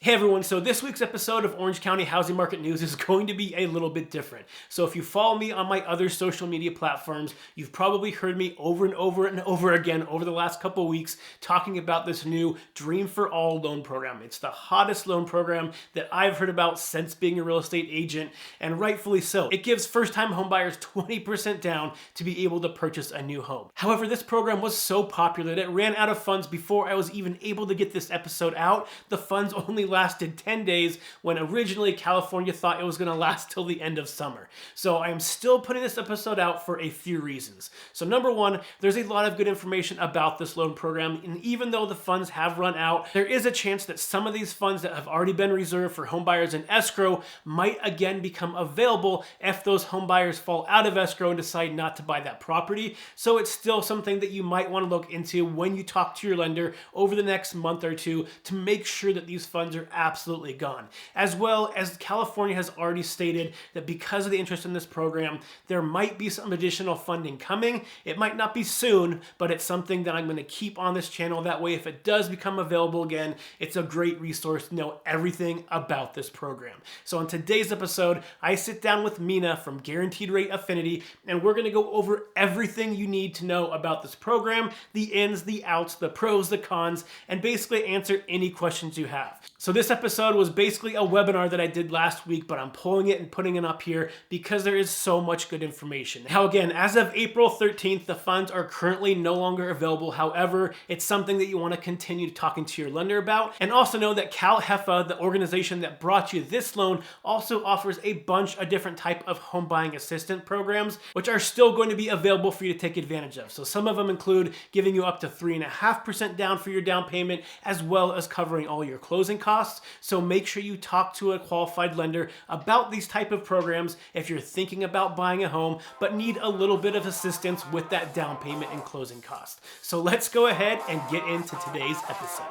Hey everyone, so this week's episode of Orange County Housing Market News is going to be a little bit different. So if you follow me on my other social media platforms, you've probably heard me over and over and over again over the last couple weeks talking about this new Dream for All loan program. It's the hottest loan program that I've heard about since being a real estate agent, and rightfully so. It gives first-time homebuyers 20% down to be able to purchase a new home. However, this program was so popular that it ran out of funds before I was even able to get this episode out. The funds only lasted 10 days when originally California thought it was going to last till the end of summer. So I am still putting this episode out for a few reasons. So number one, there's a lot of good information about this loan program, and even though the funds have run out, there is a chance that some of these funds that have already been reserved for homebuyers in escrow might again become available if those homebuyers fall out of escrow and decide not to buy that property. So it's still something that you might want to look into when you talk to your lender over the next month or two to make sure that these funds are absolutely gone. As well as California has already stated that because of the interest in this program, there might be some additional funding coming. It might not be soon, but it's something that I'm going to keep on this channel. That way, if it does become available again, it's a great resource to know everything about this program. So on today's episode, I sit down with Mina from Guaranteed Rate Affinity, and we're going to go over everything you need to know about this program, the ins, the outs, the pros, the cons, and basically answer any questions you have. So this episode was basically a webinar that I did last week, but I'm pulling it and putting it up here because there is so much good information. Now again, as of April 13th, the funds are currently no longer available. However, it's something that you want to continue talking to your lender about. And also know that CALHFA, the organization that brought you this loan, also offers a bunch of different type of home buying assistance programs, which are still going to be available for you to take advantage of. So some of them include giving you up to 3.5% down for your down payment, as well as covering all your closing costs. So make sure you talk to a qualified lender about these type of programs if you're thinking about buying a home but need a little bit of assistance with that down payment and closing cost. So let's go ahead and get into today's episode.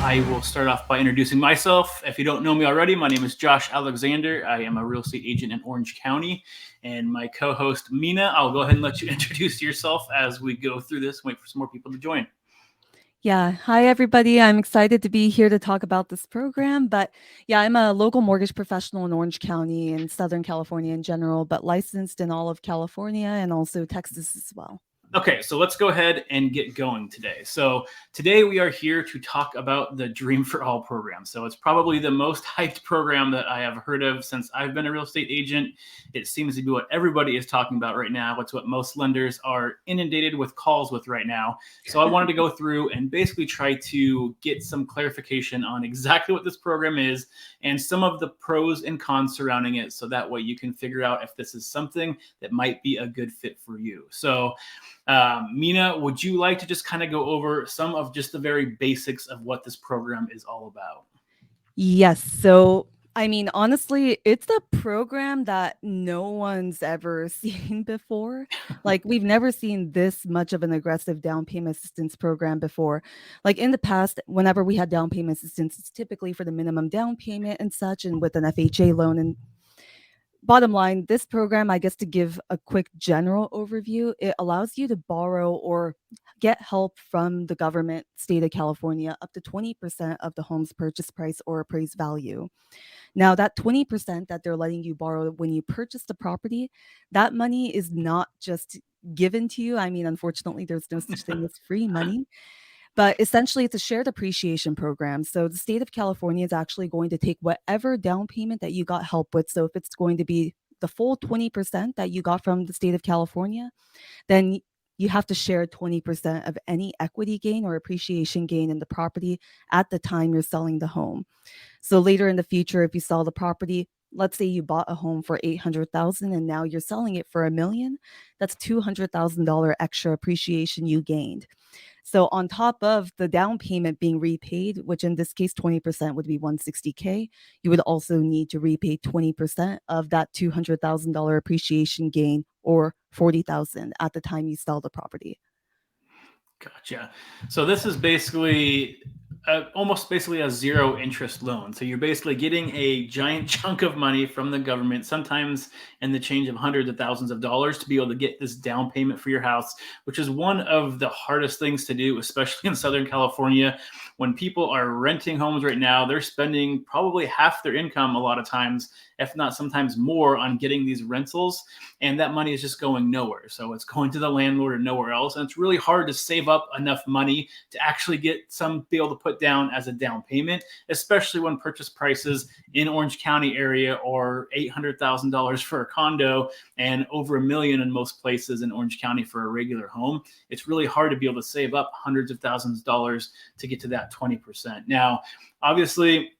I will start off by introducing myself. If you don't know me already, my name is Josh Alexander. I am a real estate agent in Orange County. And my co-host, Mina, I'll go ahead and let you introduce yourself as we go through this. Wait for some more people to join. Yeah. Hi, everybody. I'm excited to be here to talk about this program. But yeah, I'm a local mortgage professional in Orange County and Southern California in general, but licensed in all of California and also Texas as well. Okay, so let's go ahead and get going today. So today we are here to talk about the Dream for All program. So it's probably the most hyped program that I have heard of since I've been a real estate agent. It seems to be what everybody is talking about right now. It's what most lenders are inundated with calls with right now. So I wanted to go through and basically try to get some clarification on exactly what this program is and some of the pros and cons surrounding it. So that way you can figure out if this is something that might be a good fit for you. So Mina, would you like to just kind of go over some of just the very basics of what this program is all about? Yes. So, I mean, honestly, it's a program that no one's ever seen before. Like, we've never seen this much of an aggressive down payment assistance program before. Like, in the past, whenever we had down payment assistance, it's typically for the minimum down payment and such, and with an FHA loan. And bottom line, this program, I guess to give a quick general overview, it allows you to borrow or get help from the government, state of California, up to 20% of the home's purchase price or appraised value. Now, that 20% that they're letting you borrow when you purchase the property, that money is not just given to you. I mean, unfortunately, there's no such thing as free money. But essentially, it's a shared appreciation program. So the state of California is actually going to take whatever down payment that you got help with. So if it's going to be the full 20% that you got from the state of California, then you have to share 20% of any equity gain or appreciation gain in the property at the time you're selling the home. So later in the future, if you sell the property, let's say you bought a home for $800,000 and now you're selling it for $1 million, that's $200,000 extra appreciation you gained. So on top of the down payment being repaid, which in this case 20% would be $160K, you would also need to repay 20% of that $200,000 appreciation gain, or $40,000 at the time you sell the property. Gotcha. So this is basically almost basically a zero interest loan. So you're basically getting a giant chunk of money from the government, sometimes in the change of hundreds of thousands of dollars, to be able to get this down payment for your house, which is one of the hardest things to do, especially in Southern California. When people are renting homes right now, they're spending probably half their income a lot of times, if not sometimes more, on getting these rentals. And that money is just going nowhere. So it's going to the landlord or nowhere else. And it's really hard to save up enough money to actually get some, be able to put down as a down payment, especially when purchase prices in Orange County area are $800,000 for a condo and over $1 million in most places in Orange County for a regular home. It's really hard to be able to save up hundreds of thousands of dollars to get to that 20%. Now, obviously,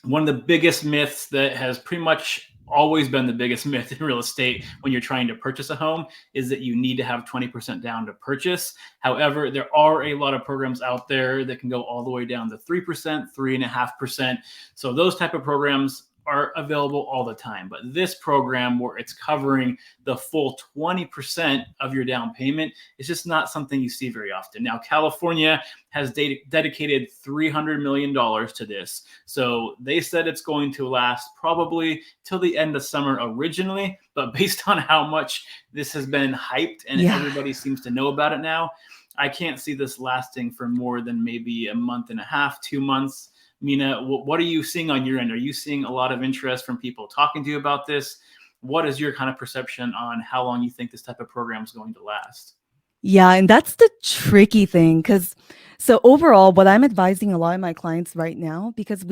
one of the biggest myths that has pretty much always been the biggest myth in real estate when you're trying to purchase a home is that you need to have 20% down to purchase. However, there are a lot of programs out there that can go all the way down to 3%, 3.5%. So those type of programs are available all the time. But this program, where it's covering the full 20% of your down payment, is just not something you see very often. Now, California has dedicated $300 million to this. So they said it's going to last probably till the end of summer originally, but based on how much this has been hyped and everybody seems to know about it now, I can't see this lasting for more than maybe a month and a half, 2 months. Mina, what are you seeing on your end? Are you seeing a lot of interest from people talking to you about this? What is your kind of perception on how long you think this type of program is going to last? Yeah, and that's the tricky thing, because so overall, what I'm advising a lot of my clients right now, because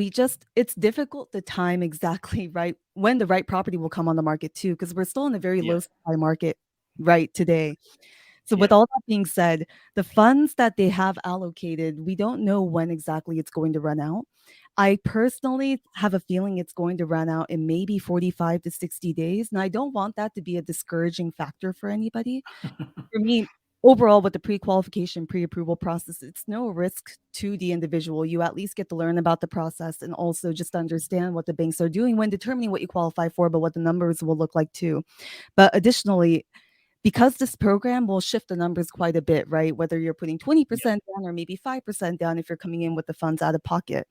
it's difficult to time exactly right when the right property will come on the market too, because we're still in a very Yeah. low supply market right today. So with Yeah. all that being said, the funds that they have allocated, we don't know when exactly it's going to run out. I personally have a feeling it's going to run out in maybe 45 to 60 days. And I don't want that to be a discouraging factor for anybody. For me, overall, with the pre-qualification, pre-approval process, it's no risk to the individual. You at least get to learn about the process and also just understand what the banks are doing when determining what you qualify for, but what the numbers will look like too. But additionally, because this program will shift the numbers quite a bit, right? Whether you're putting 20% down or maybe 5% down if you're coming in with the funds out of pocket.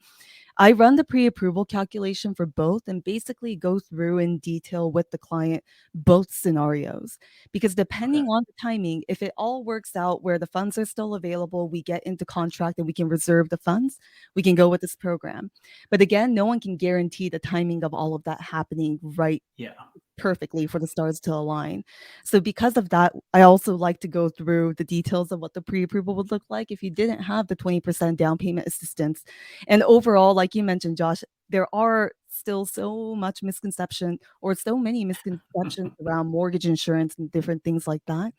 I run the pre-approval calculation for both and basically go through in detail with the client both scenarios, because Okay. depending on the timing, if it all works out where the funds are still available, we get into contract and we can reserve the funds, we can go with this program. But again, no one can guarantee the timing of all of that happening right Yeah. perfectly for the stars to align. So because of that, I also like to go through the details of what the pre-approval would look like if you didn't have the 20% down payment assistance. And overall, like you mentioned, Josh, there are still so much misconception or so many misconceptions around mortgage insurance and different things like that,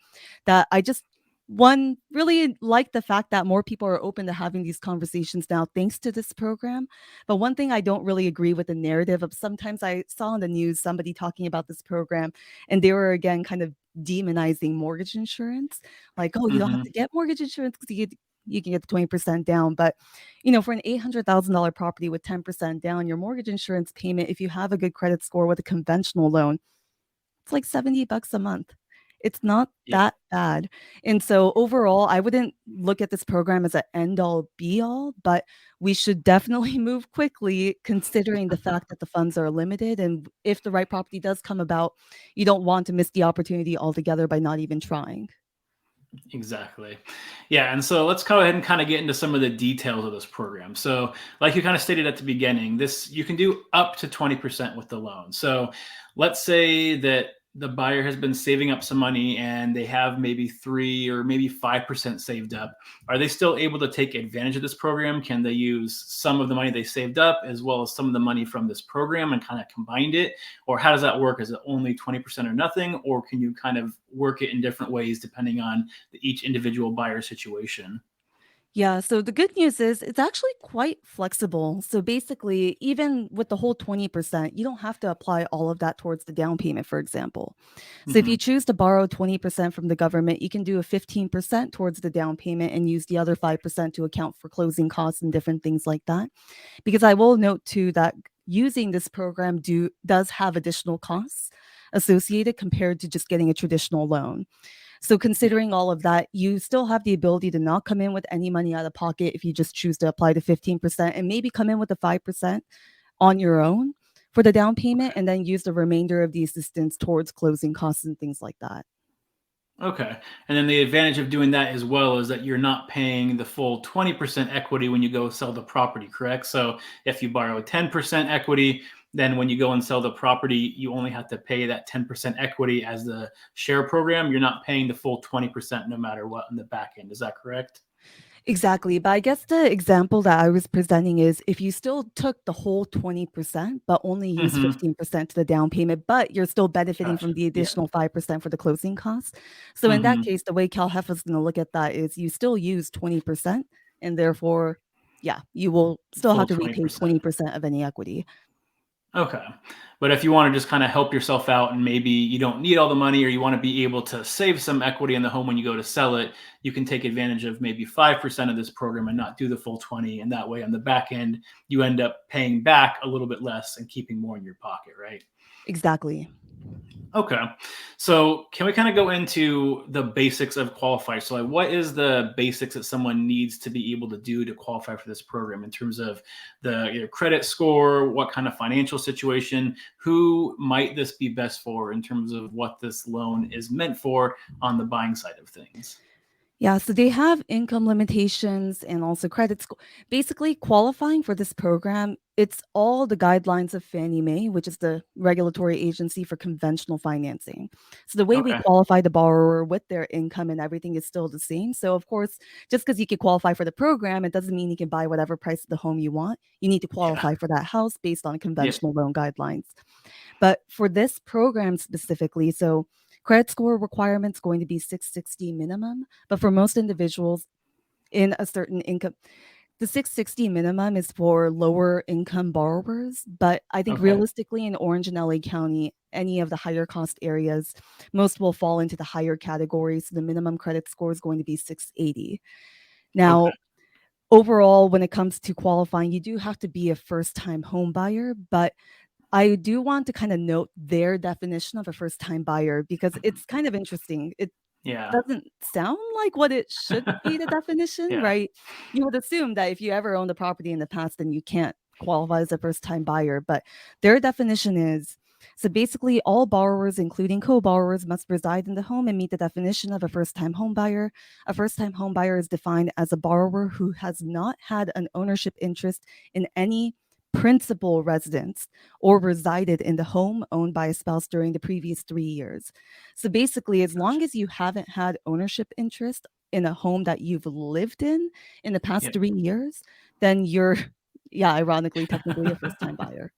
that I just one really like the fact that more people are open to having these conversations now thanks to this program. But one thing I don't really agree with the narrative of, sometimes I saw on the news somebody talking about this program and they were again kind of demonizing mortgage insurance. Like, oh, you don't have Hmm. to get mortgage insurance because you can get the 20% down. But for an $800,000 property with 10% down, your mortgage insurance payment, if you have a good credit score with a conventional loan, it's like $70 a month. It's not Yeah. that bad. And so overall, I wouldn't look at this program as an end all be all, but we should definitely move quickly considering the fact that the funds are limited. And if the right property does come about, you don't want to miss the opportunity altogether by not even trying. Exactly. Yeah. And so let's go ahead and kind of get into some of the details of this program. So, like you kind of stated at the beginning, this you can do up to 20% with the loan. So, let's say that the buyer has been saving up some money and they have maybe 3 or maybe 5% saved up. Are they still able to take advantage of this program? Can they use some of the money they saved up as well as some of the money from this program and kind of combined it? Or how does that work? Is it only 20% or nothing? Or can you kind of work it in different ways depending on each individual buyer situation? Yeah, so the good news is it's actually quite flexible. So basically, even with the whole 20%, you don't have to apply all of that towards the down payment, for example. So if you Hmm. choose to borrow 20% from the government, you can do a 15% towards the down payment and use the other 5% to account for closing costs and different things like that. Because I will note too that using this program does have additional costs associated compared to just getting a traditional loan. So considering all of that, you still have the ability to not come in with any money out of pocket if you just choose to apply to 15% and maybe come in with the 5% on your own for the down payment and then use the remainder of the assistance towards closing costs and things like that. Okay. And then the advantage of doing that as well is that you're not paying the full 20% equity when you go sell the property, correct? So if you borrow 10% equity, then when you go and sell the property, you only have to pay that 10% equity as the share program. You're not paying the full 20% no matter what on the back end. Is that correct? Exactly. But I guess the example that I was presenting is if you still took the whole 20%, but only used Mm-hmm. 15% to the down payment, but you're still benefiting from Gotcha. the Yeah. additional 5% for the closing costs. So in that Mm-hmm. case, the way CalHFA is going to look at that is you still use 20%, and therefore, yeah, you will still have Full to repay 20%. 20% of any equity. Okay. But if you want to just kind of help yourself out and maybe you don't need all the money or you want to be able to save some equity in the home when you go to sell it, you can take advantage of maybe 5% of this program and not do the full 20. And that way on the back end, you end up paying back a little bit less and keeping more in your pocket, right? Exactly. Okay. So can we kind of go into the basics of qualify? So like what is the basics that someone needs to be able to do to qualify for this program in terms of the credit score, what kind of financial situation, who might this be best for in terms of what this loan is meant for on the buying side of things? Yeah, so they have income limitations and also credit score. Basically, qualifying for this program, it's all the guidelines of Fannie Mae, which is the regulatory agency for conventional financing. So the way we Okay. qualify the borrower with their income and everything is still the same. So of course, just because you can qualify for the program, it doesn't mean you can buy whatever price of the home you want. You need to Yeah. qualify for that house based on Yeah. conventional loan guidelines. But for this program specifically, so credit score requirements going to be 660 minimum, but for most individuals in a certain income, the 660 minimum is for lower income borrowers, but I think Okay. realistically in Orange and LA County, any of the higher cost areas, most will fall into the higher categories. So the minimum credit score is going to be 680. Okay. Now, overall, when it comes to qualifying, you do have to be a first time home buyer, but I do want to kind of note their definition of a first time buyer because it's kind of interesting. It Yeah. doesn't sound like what it should be, the definition, Yeah. right? You would assume that if you ever owned a property in the past, then you can't qualify as a first time buyer. But their definition is so basically, all borrowers, including co borrowers, must reside in the home and meet the definition of a first time home buyer. A first time home buyer is defined as a borrower who has not had an ownership interest in any principal residence or resided in the home owned by a spouse during the previous 3 years. So basically, as long Gotcha. as you haven't had ownership interest in a home that you've lived in the past Yeah. 3 years, then you're, yeah, ironically, technically a first time buyer.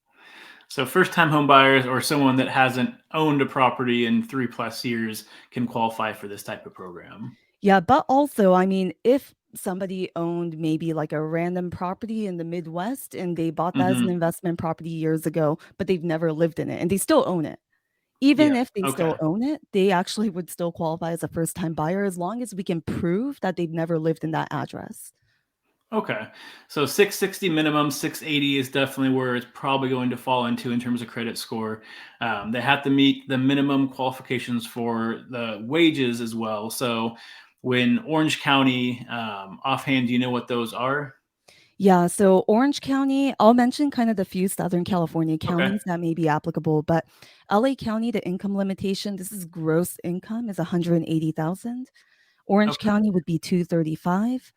So first-time home buyers or someone that hasn't owned a property in 3+ years can qualify for this type of program. Yeah, but also, I mean, if somebody owned maybe like a random property in the Midwest and they bought that as an Mhm. investment property years ago, but they've never lived in it and they still own it. Even Yeah. if they Okay. still own it, they actually would still qualify as a first-time buyer as long as we can prove that they've never lived in that address. Okay. So 660 minimum, 680 is definitely where it's probably going to fall into in terms of credit score. They have to meet the minimum qualifications for the wages as well. So when Orange County, offhand, do you know what those are? Yeah, so Orange County, I'll mention kind of the few Southern California Okay. counties that may be applicable, but LA County, the income limitation, this is gross income is 180,000. Orange Okay. County would be 235.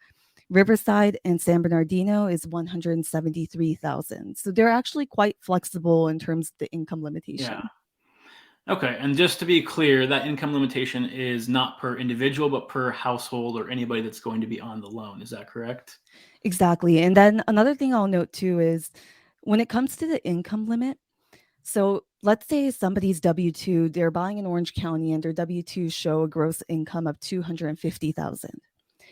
Riverside and San Bernardino is 173,000. So they're actually quite flexible in terms of the income Yeah. limitation. Okay. And just to be clear, that income limitation is not per individual, but per household or anybody that's going to be on the loan. Is that correct? Exactly. And then another thing I'll note too is when it comes to the income limit, so let's say somebody's W 2, they're buying in Orange County and their W 2 show a gross income of 250,000.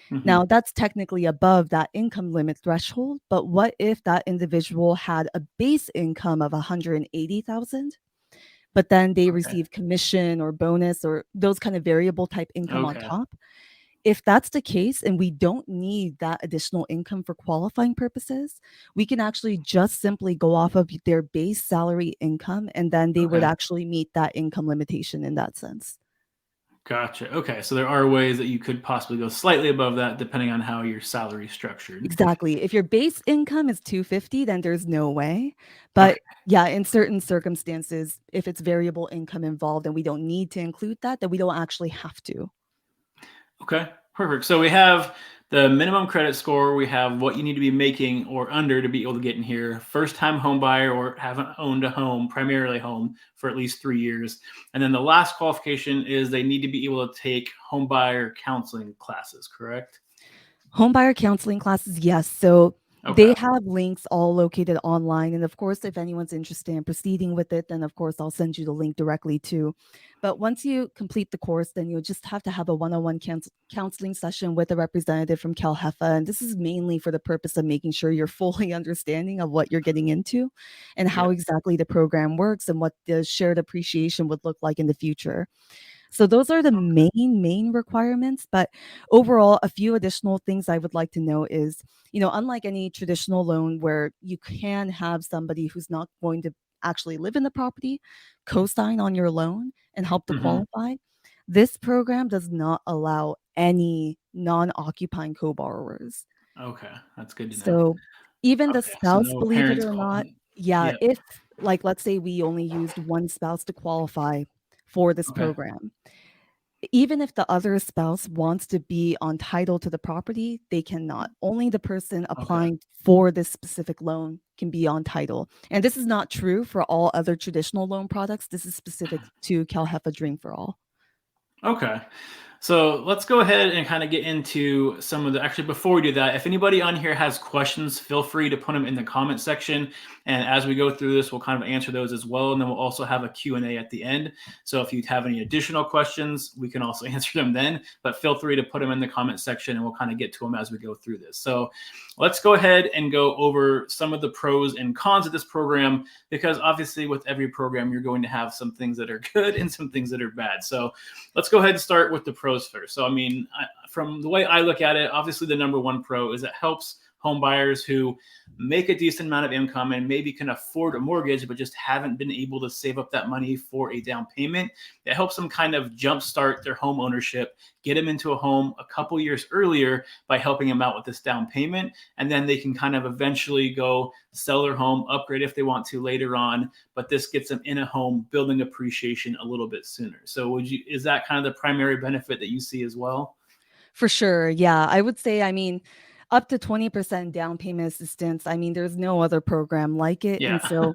Hmm. Now, that's technically above that income limit threshold, but what if that individual had a base income of 180,000, but then they Okay. receive commission or bonus or those kind of variable type income on Okay. top? If that's the case and we don't need that additional income for qualifying purposes, we can actually just simply go off of their base salary income and then they would Okay. actually meet that income limitation in that sense. Gotcha. Okay. So there are ways that you could possibly go slightly above that depending on how your salary is structured. Exactly. If your base income is 250, then there's no way. Okay. But yeah, in certain circumstances, if it's variable income involved and we don't need to include that, then we don't actually have to. Okay. Perfect. So we have the minimum credit score. We have what you need to be making or under to be able to get in here. First time home buyer or haven't owned a home, primarily home, for at least 3 years. And then the last qualification is they need to be able to take home buyer counseling classes, correct? Homebuyer counseling classes, yes. So Okay. they have links all located online. And of course, if anyone's interested in proceeding with it, then of course I'll send you the link directly too. But once you complete the course, then you'll just have to have a one-on-one counseling session with a representative from CalHFA. And this is mainly for the purpose of making sure you're fully understanding of what you're getting into and Yeah. how exactly the program works and what the shared appreciation would look like in the future. So those are the main requirements, but overall, a few additional things I would like to know is, unlike any traditional loan where you can have somebody who's not going to actually live in the property co-sign on your loan and help to Hmm. qualify, this program does not allow any non-occupying co-borrowers. Okay. That's good to know. So even the Okay. So spouse, no believe it parents or not, calling. yeah, Yeah. if like let's say we only used one spouse to qualify for this Okay. program, even if the other spouse wants to be on title to the property, they cannot. Only the person Okay. applying for this specific loan can be on title. And this is not true for all other traditional loan products. This is specific to CalHFA Dream for All. Okay. So let's go ahead and kind of get into some of the, actually, before we do that, if anybody on here has questions, feel free to put them in the comment section. And as we go through this, we'll kind of answer those as well. And then we'll also have a Q&A at the end. So if you have any additional questions, we can also answer them then, but feel free to put them in the comment section and we'll kind of get to them as we go through this. So let's go ahead and go over some of the pros and cons of this program, because obviously with every program, you're going to have some things that are good and some things that are bad. So let's go ahead and start with the pros first. So, I mean, from the way I look at it, obviously the number one pro is it helps home buyers who make a decent amount of income and maybe can afford a mortgage, but just haven't been able to save up that money for a down payment. It helps them kind of jumpstart their home ownership, get them into a home a couple years earlier by helping them out with this down payment. And then they can kind of eventually go sell their home, upgrade if they want to later on. But this gets them in a home, building appreciation a little bit sooner. So is that kind of the primary benefit that you see as well? For sure. Yeah. I would say, I mean, up to 20% down payment assistance. I mean, there's no other program like it. Yeah. And so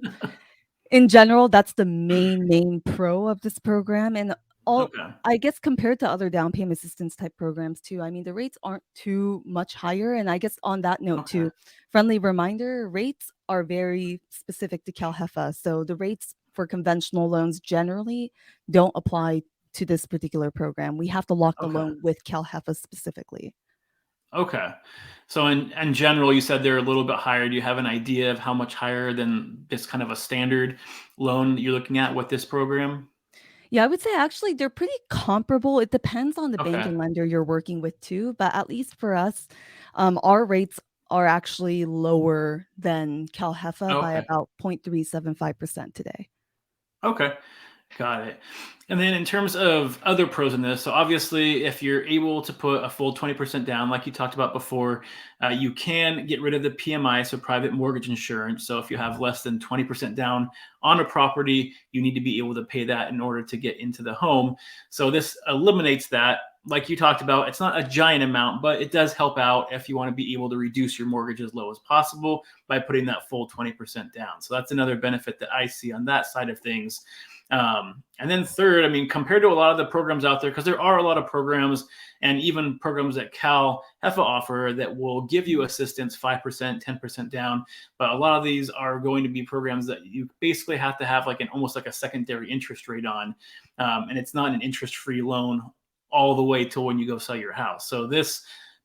in general, that's the main pro of this program, and all Okay. I guess compared to other down payment assistance type programs too, I mean, the rates aren't too much higher, and I guess on that note Okay. too, friendly reminder, rates are very specific to CalHFA, so the rates for conventional loans generally don't apply to this particular program. We have to lock the Okay. loan with CalHFA specifically. Okay. So in general, you said they're a little bit higher. Do you have an idea of how much higher than this kind of a standard loan that you're looking at with this program? Yeah, I would say actually they're pretty comparable. It depends on the bank Okay. and lender you're working with too, but at least for us, our rates are actually lower than CalHFA by Okay. about 0.375% today. Okay. Got it. And then in terms of other pros in this, so obviously, if you're able to put a full 20% down, like you talked about before, you can get rid of the PMI, so private mortgage insurance. So if you have less than 20% down on a property, you need to be able to pay that in order to get into the home. So this eliminates that. Like you talked about, it's not a giant amount, but it does help out if you want to be able to reduce your mortgage as low as possible by putting that full 20% down. So that's another benefit that I see on that side of things. And then third, I mean, compared to a lot of the programs out there, because there are a lot of programs and even programs that CalHFA offer that will give you assistance 5%, 10% down. But a lot of these are going to be programs that you basically have to have like almost like a secondary interest rate on. And it's not an interest-free loan all the way till when you go sell your house. So this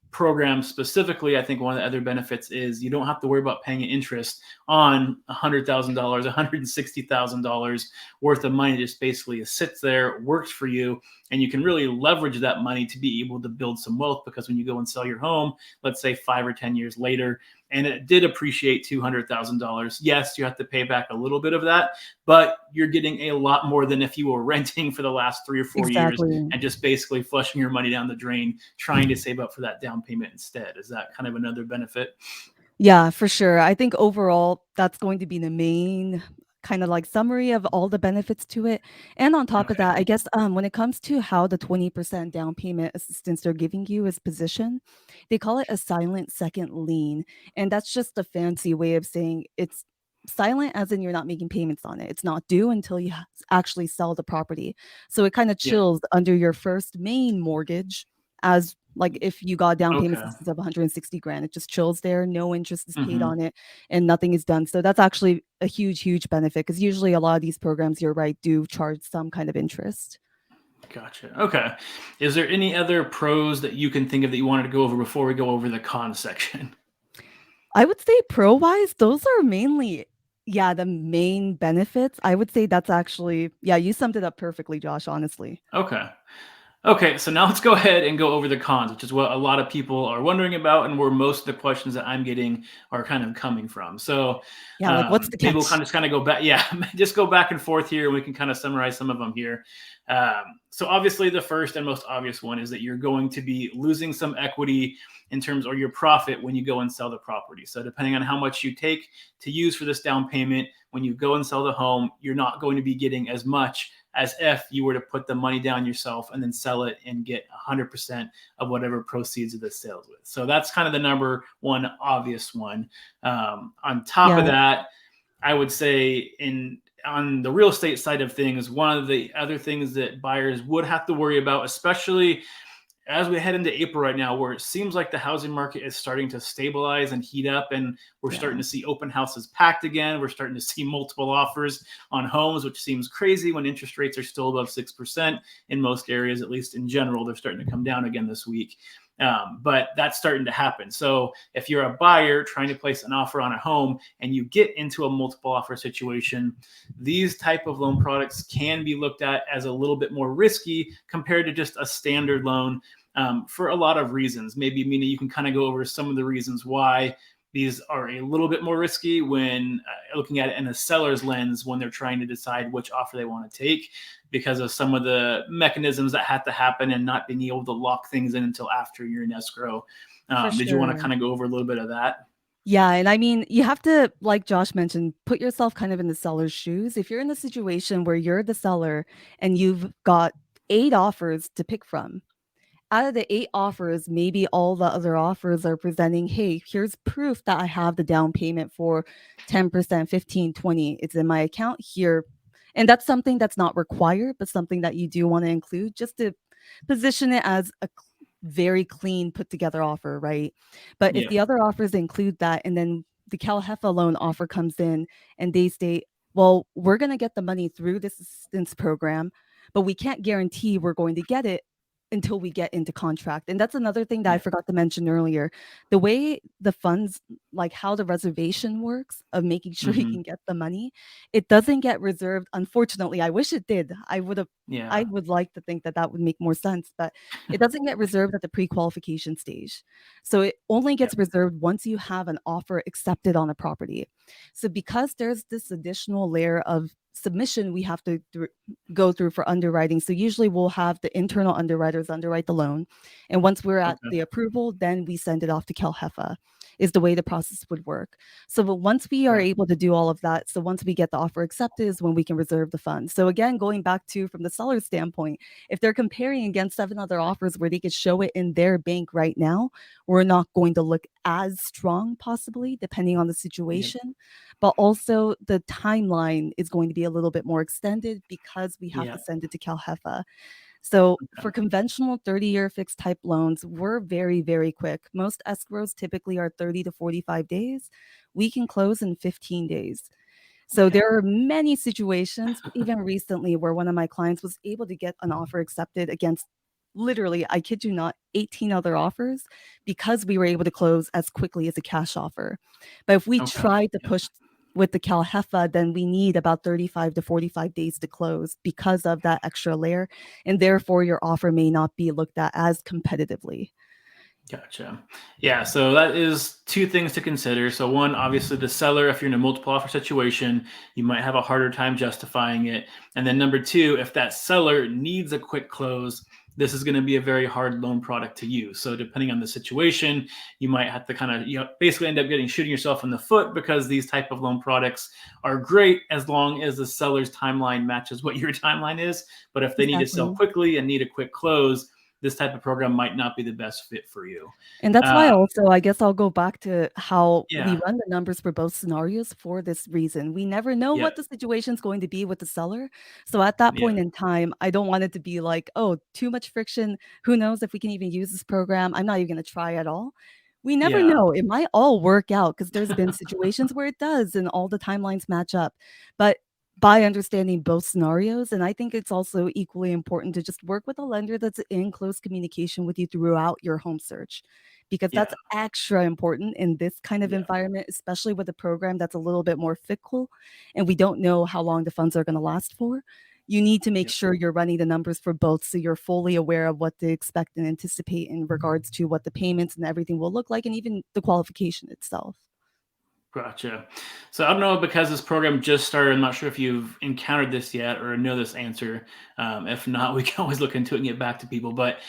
program specifically, I think one of the other benefits is you don't have to worry about paying interest on $100,000, $160,000 worth of money. Just basically sits there, works for you, and you can really leverage that money to be able to build some wealth. Because when you go and sell your home, let's say 5 or 10 years later, and it did appreciate $200,000. Yes, you have to pay back a little bit of that, but you're getting a lot more than if you were renting for the last 3 or 4 years Exactly. and just basically flushing your money down the drain, trying to save up for that down payment instead. Is that kind of another benefit? Yeah, for sure. I think overall, that's going to be the main kind of like summary of all the benefits to it. And on top of Okay. that, I guess when it comes to how the 20% down payment assistance they're giving you is positioned, they call it a silent second lien. And that's just a fancy way of saying it's silent, as in you're not making payments on it. It's not due until you actually sell the property. So it kind of Yeah. chills under your first main mortgage, as like if you got down payment Okay. assistance of 160 grand, it just chills there, no interest is paid Hmm. on it, and nothing is done. So that's actually a huge benefit, because usually a lot of these programs, you're right, do charge some kind of interest. Gotcha. Okay. Is there any other pros that you can think of that you wanted to go over before we go over the cons section? I would say pro wise, those are mainly, yeah, the main benefits. I would say that's actually, yeah, you summed it up perfectly, Josh, honestly. Okay. Okay, so now let's go ahead and go over the cons, which is what a lot of people are wondering about, and where most of the questions that I'm getting are kind of coming from. So Yeah, like what's the maybe we'll catch? kind of go back, yeah, just go back and forth here, and we can kind of summarize some of them here. So obviously, the first and most obvious one is that you're going to be losing some equity in terms or your profit when you go and sell the property. So depending on how much you take to use for this down payment, when you go and sell the home, you're not going to be getting as much as if you were to put the money down yourself and then sell it and get 100% of whatever proceeds of the sales with. So that's kind of the number one obvious one. On top of Yeah, that, I would say on the real estate side of things, one of the other things that buyers would have to worry about, especially as we head into April right now, where it seems like the housing market is starting to stabilize and heat up, and we're yeah, starting to see open houses packed again. We're starting to see multiple offers on homes, which seems crazy when interest rates are still above 6% in most areas, at least in general. They're starting to come down again this week. But that's starting to happen. So if you're a buyer trying to place an offer on a home and you get into a multiple offer situation, these type of loan products can be looked at as a little bit more risky compared to just a standard loan, for a lot of reasons. Maybe, Mina, you can kind of go over some of the reasons why these are a little bit more risky when looking at it in a seller's lens when they're trying to decide which offer they want to take, because of some of the mechanisms that had to happen and not being able to lock things in until after you're in escrow. for Did you want to sure. kind of go over a little bit of that? Yeah, and I mean, you have to, like Josh mentioned, put yourself kind of in the seller's shoes. If you're in a situation where you're the seller and you've got 8 offers to pick from, out of the 8 offers, maybe all the other offers are presenting, "Hey, here's proof that I have the down payment for 10%, 15, 20. It's in my account here." And that's something that's not required, but something that you do want to include, just to position it as a very clean, put together offer, right? But if Yeah. the other offers include that, and then the CalHFA loan offer comes in and they state, "Well, we're going to get the money through this assistance program, but we can't guarantee we're going to get it until we get into contract." And that's another thing that I Yeah. forgot to mention earlier. The way the funds, like how the reservation works of making sure you Hmm. can get the money, it doesn't get reserved. Unfortunately, I wish it did. I Yeah. would like to think that that would make more sense, but it doesn't get reserved at the pre-qualification stage. So it only Yeah. gets reserved once you have an offer accepted on a property. So because there's this additional layer of submission we have to go through for underwriting. So usually we'll have the internal underwriters underwrite the loan. And once we're at Okay. the approval, then we send it off to CalHFA, is the way the process would work. So but once we are Okay. able to do all of that, so once we get the offer accepted is when we can reserve the funds. So again, going back to from the seller's standpoint, if they're comparing against 7 other offers where they could show it in their bank right now, we're not going to look as strong possibly depending on the Yeah. situation, but also the timeline is going to be a little bit more extended because we have to Yeah. send it to CalHFA. So Okay. for conventional 30-year fixed type loans, we're very quick. Most escrows typically are 30 to 45 days. We can close in 15 days. So Okay. there are many situations, even recently, where one of my clients was able to get an offer accepted against, literally, I kid you not, 18 other offers, because we were able to close as quickly as a cash offer. But if we Okay. tried to Yeah. push with the CalHFA, then we need about 35 to 45 days to close because of that extra layer. And therefore, your offer may not be looked at as competitively. Gotcha. Yeah, so that is two things to consider. So one, obviously the seller, if you're in a multiple offer situation, you might have a harder time justifying it. And then number two, if that seller needs a quick close, this is going to be a very hard loan product to use. So depending on the situation, you might have to kind of, basically end up shooting yourself in the foot, because these type of loan products are great as long as the seller's timeline matches what your timeline is. But if they need to sell Exactly. quickly and need a quick close, this type of program might not be the best fit for you. And that's why Uh, also I guess I'll go back to how we yeah. run the numbers for both scenarios for this reason. We never know Yep. what the situation's going to be with the seller. So at that Yep. point in time, I don't want it to be like, oh, too much friction. Who knows if we can even use this program? I'm not even going to try at all. We never Yeah. know. It might all work out because there's been situations where it does and all the timelines match up. But by understanding both scenarios, and I think it's also equally important to just work with a lender that's in close communication with you throughout your home search, because Yeah. that's extra important in this kind of Yeah. environment, especially with a program that's a little bit more fickle and we don't know how long the funds are going to last for. You need to make Yep. sure you're running the numbers for both so you're fully aware of what to expect and anticipate in regards to what the payments and everything will look like and even the qualification itself. Gotcha. So I don't know, because this program just started, I'm not sure if you've encountered this yet or know this answer. If not, we can always look into it and get back to people. But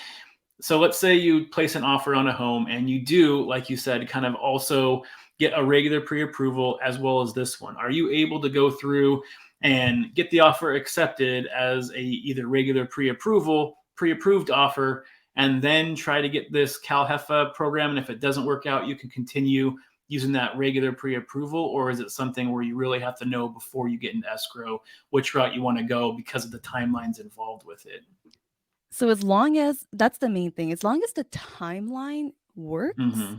so let's say you place an offer on a home and you do, like you said, kind of also get a regular pre-approval as well as this one. Are you able to go through and get the offer accepted as a either regular pre-approved offer, and then try to get this CalHFA program? And if it doesn't work out, you can continue using that regular pre-approval? Or is it something where you really have to know before you get into escrow which route you want to go because of the timelines involved with it? So as long as that's the main thing, as long as the timeline works, Hmm.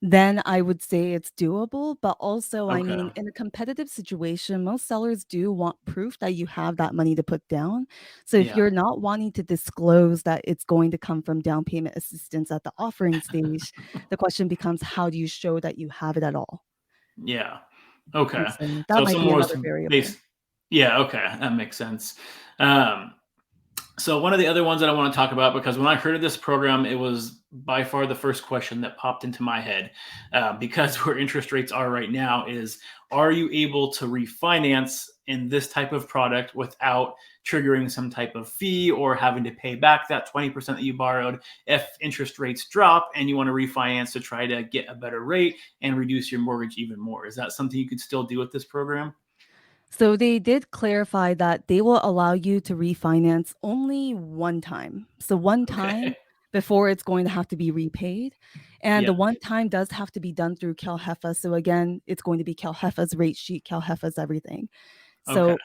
then I would say it's doable. But also, I Okay. mean, in a competitive situation, most sellers do want proof that you have that money to put down. So if Yeah. you're not wanting to disclose that it's going to come from down payment assistance at the offering stage, the question becomes how do you show that you have it at all? Yeah. Okay. And so that So might some be more another variable. base. Yeah. Okay. That makes sense. Um, So one of the other ones that I want to talk about, because when I heard of this program, it was by far the first question that popped into my head, because where interest rates are right now is, are you able to refinance in this type of product without triggering some type of fee or having to pay back that 20% that you borrowed if interest rates drop and you want to refinance to try to get a better rate and reduce your mortgage even more? Is that something you could still do with this program? So they did clarify that they will allow you to refinance only one time. So one time Okay. before it's going to have to be repaid. And the Yep. one time does have to be done through CalHFA. So again, it's going to be CalHFA's rate sheet, CalHFA's everything. Okay. So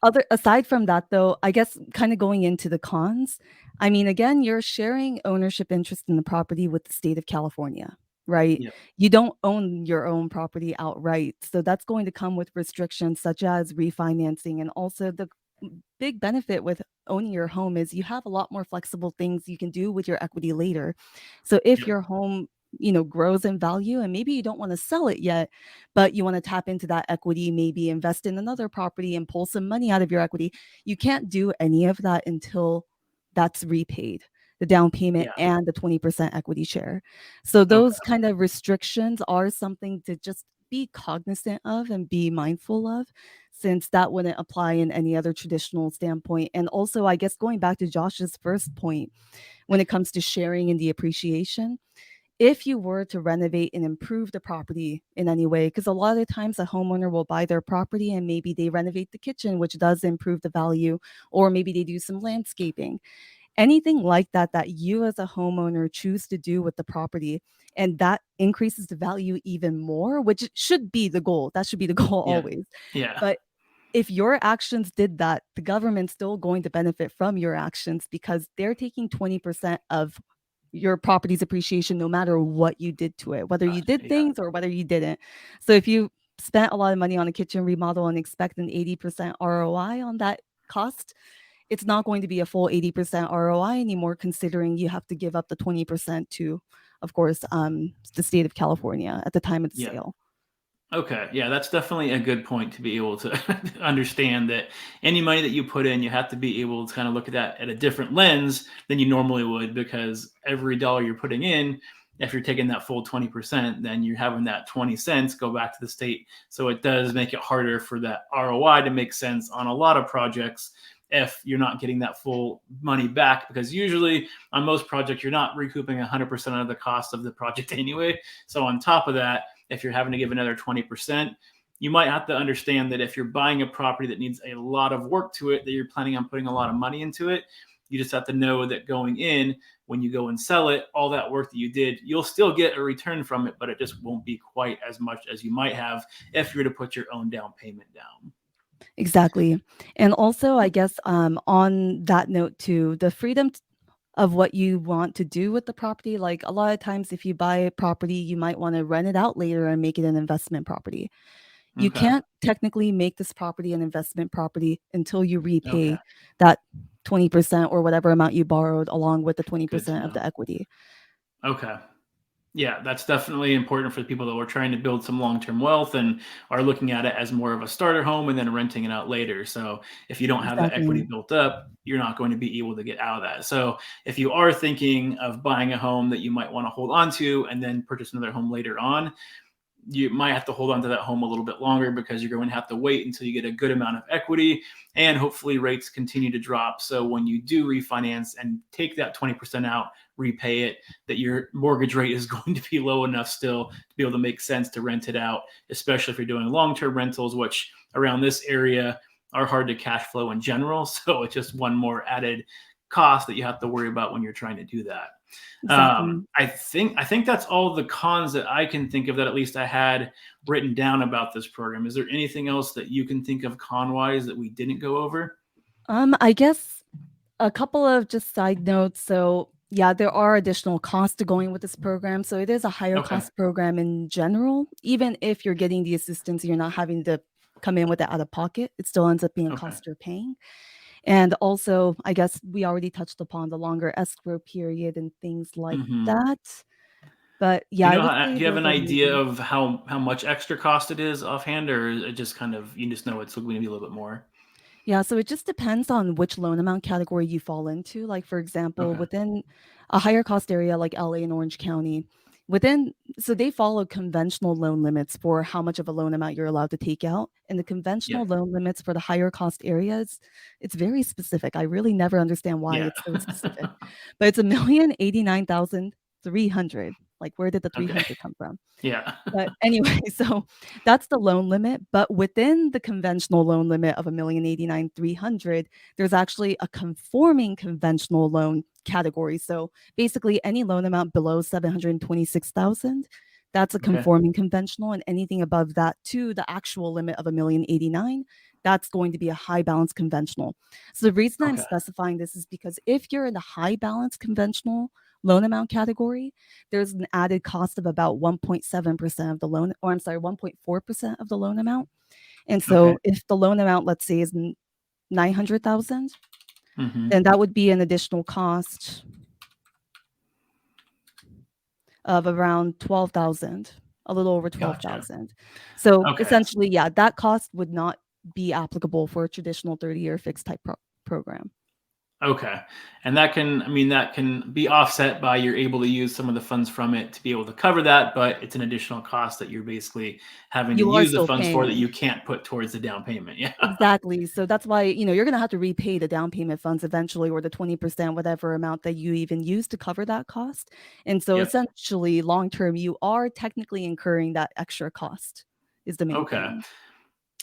other aside from that though, I guess kind of going into the cons, I mean, again, you're sharing ownership interest in the property with the state of California, right? Yep. You don't own your own property outright. So that's going to come with restrictions such as refinancing. And also the big benefit with owning your home is you have a lot more flexible things you can do with your equity later. So if Yep. your home grows in value and maybe you don't want to sell it yet, but you want to tap into that equity, maybe invest in another property and pull some money out of your equity. You can't do any of that until that's repaid, the down payment Yeah. and the 20% equity share. So those Okay. kind of restrictions are something to just be cognizant of and be mindful of, since that wouldn't apply in any other traditional standpoint. And also, I guess going back to Josh's first point, when it comes to sharing and the appreciation, if you were to renovate and improve the property in any way, because a lot of times a homeowner will buy their property and maybe they renovate the kitchen, which does improve the value, or maybe they do some landscaping, anything like that that you as a homeowner choose to do with the property, and that increases the value even more, which should be the goal. That should be the goal Yeah. always. Yeah. But if your actions did that, the government's still going to benefit from your actions because they're taking 20% of your property's appreciation no matter what you did to it, whether you Gotcha. did Yeah. things or whether you didn't. So if you spent a lot of money on a kitchen remodel and expect an 80% ROI on that cost, it's not going to be a full 80% ROI anymore, considering you have to give up the 20% to, of course, the state of California at the time of the Yeah. sale. Okay. Yeah, that's definitely a good point to be able to understand that any money that you put in, you have to be able to kind of look at that at a different lens than you normally would, because every dollar you're putting in if you're taking that full 20%, then you're having that 20 cents go back to the state. So it does make it harder for that ROI to make sense on a lot of projects if you're not getting that full money back, because usually on most projects you're not recouping 100% of the cost of the project anyway. So on top of that, if you're having to give another 20%, you might have to understand that if you're buying a property that needs a lot of work to it, that you're planning on putting a lot of money into it, you just have to know that going in, when you go and sell it, all that work that you did, you'll still get a return from it, but it just won't be quite as much as you might have if you were to put your own down payment down. Exactly. And also, I guess on that note too, the freedom of what you want to do with the property. Like a lot of times, if you buy a property, you might want to rent it out later and make it an investment property. You Okay. can't technically make this property an investment property until you Okay. repay that 20% or whatever amount you borrowed along with the Good to 20% of know. the equity. Okay. Yeah, that's definitely important for the people that are trying to build some long-term wealth and are looking at it as more of a starter home and then renting it out later. So if you don't have that equity Exactly. built up, you're not going to be able to get out of that. So if you are thinking of buying a home that you might want to hold on to and then purchase another home later on, you might have to hold on to that home a little bit longer, because you're going to have to wait until you get a good amount of equity, and hopefully rates continue to drop. So when you do refinance and take that 20% out, repay it, that your mortgage rate is going to be low enough still to be able to make sense to rent it out, especially if you're doing long-term rentals, which around this area are hard to cash flow in general. So it's just one more added cost that you have to worry about when you're trying to do that. Exactly. I think that's all the cons that I can think of, that at least I had written down about this program. Is there anything else that you can think of con wise that we didn't go over? I guess a couple of just side notes. So, yeah, there are additional costs to going with this program. So, it is a higher Okay. cost program in general. Even if you're getting the assistance, you're not having to come in with it out of pocket. It still ends up being a Okay. cost you're paying. And also, I guess we already touched upon the longer escrow period and things like Hmm. that. But Do yeah, you I know would how, say do you have those an are the main idea things. of how much extra cost it is offhand, or is it just kind of, you just know it's going to be a little bit more? Yeah, so it just depends on which loan amount category you fall into. Like, for example, Okay. within a higher cost area like LA and Orange County, within so they follow conventional loan limits for how much of a loan amount you're allowed to take out. And the Yep. conventional loan limits for the higher cost areas, it's very specific. I really never understand why Yeah. it's so specific. But it's 1,089,300. Like, where did the Okay. 300 come from? Yeah. But anyway, so that's the loan limit, but within the conventional loan limit of 1,089,300, there's actually a conforming conventional loan category. So basically any loan amount below 726,000, that's a Okay. conforming conventional, and anything above that to the actual limit of 1,089,000, that's going to be a high balance conventional. So the reason I'm Okay. specifying this is because if you're in the high balance conventional loan amount category, there's an added cost of about 1.7% of the loan, or I'm sorry, 1.4% of the loan amount. And Okay. so if the loan amount, let's say, is 900,000, Hmm. then that would be an additional cost of around 12,000, a little over Gotcha. 12,000. So Okay. essentially, yeah, that cost would not be applicable for a traditional 30-year fixed type program. Okay. And that can, I mean, that can be offset by you're able to use some of the funds from it to be able to cover that, but it's an additional cost that you're basically having to You are use the still funds for, that paying. you can't put towards the down payment. Yeah. Exactly. So that's why, you're gonna have to repay the down payment funds eventually, or the 20%, whatever amount that you even use to cover that cost. And so Yep. essentially, long term, you are technically incurring that extra cost is the main Okay. thing.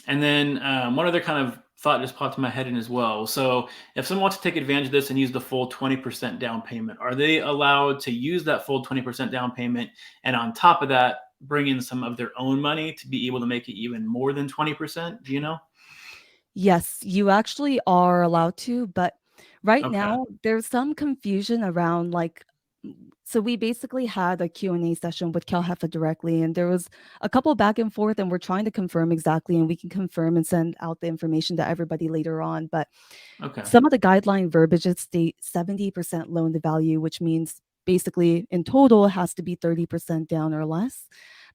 And then one other kind of thought just popped in my head in as well. So if someone wants to take advantage of this and use the full 20% down payment, are they allowed to use that full 20% down payment, and on top of that, bring in some of their own money to be able to make it even more than 20%? Do you know? Yes, you actually are allowed to, but right Okay. now there's some confusion around so we basically had a Q&A session with CalHFA directly, and there was a couple back and forth, and we're trying to confirm exactly, and we can confirm and send out the information to everybody later on. But Okay. some of the guideline verbiages state 70% loan to value, which means basically in total it has to be 30% down or less.